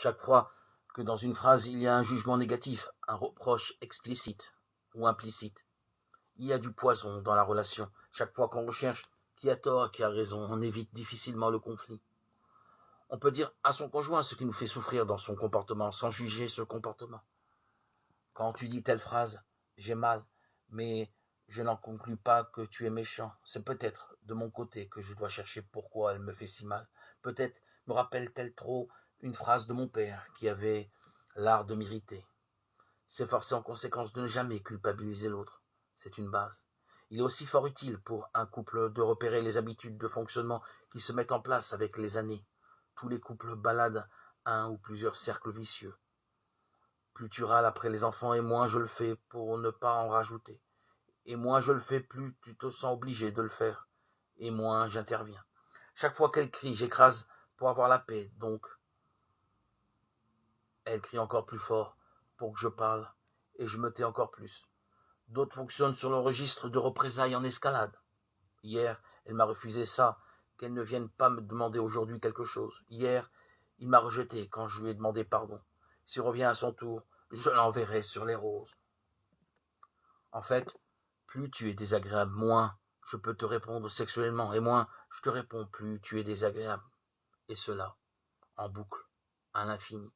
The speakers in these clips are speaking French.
Chaque fois que dans une phrase il y a un jugement négatif, un reproche explicite ou implicite, il y a du poison dans la relation. Chaque fois qu'on recherche qui a tort, qui a raison, on évite difficilement le conflit. On peut dire à son conjoint ce qui nous fait souffrir dans son comportement, sans juger ce comportement. Quand tu dis telle phrase, j'ai mal, mais je n'en conclus pas que tu es méchant. C'est peut-être de mon côté que je dois chercher pourquoi elle me fait si mal. Peut-être me rappelle-t-elle trop une phrase de mon père qui avait l'art de m'irriter. S'efforcer en conséquence de ne jamais culpabiliser l'autre, c'est une base. Il est aussi fort utile pour un couple de repérer les habitudes de fonctionnement qui se mettent en place avec les années. Tous les couples baladent un ou plusieurs cercles vicieux. Plus tu râles après les enfants et moins je le fais pour ne pas en rajouter. Et moins je le fais, plus tu te sens obligé de le faire. Et moins j'interviens. Chaque fois qu'elle crie, j'écrase pour avoir la paix. Donc, elle crie encore plus fort pour que je parle. Et je me tais encore plus. D'autres fonctionnent sur le registre de représailles en escalade. Hier, elle m'a refusé ça, qu'elle ne vienne pas me demander aujourd'hui quelque chose. Hier, il m'a rejeté quand je lui ai demandé pardon. S'il revient à son tour, je l'enverrai sur les roses. En fait, plus tu es désagréable, moins je peux te répondre sexuellement, et moins je te réponds, plus tu es désagréable. Et cela, en boucle, à l'infini.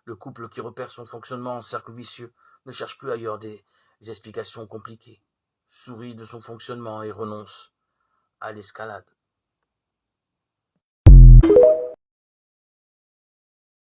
Le couple qui repère son fonctionnement en cercle vicieux ne cherche plus ailleurs des explications compliquées, sourit de son fonctionnement et renonce à l'escalade.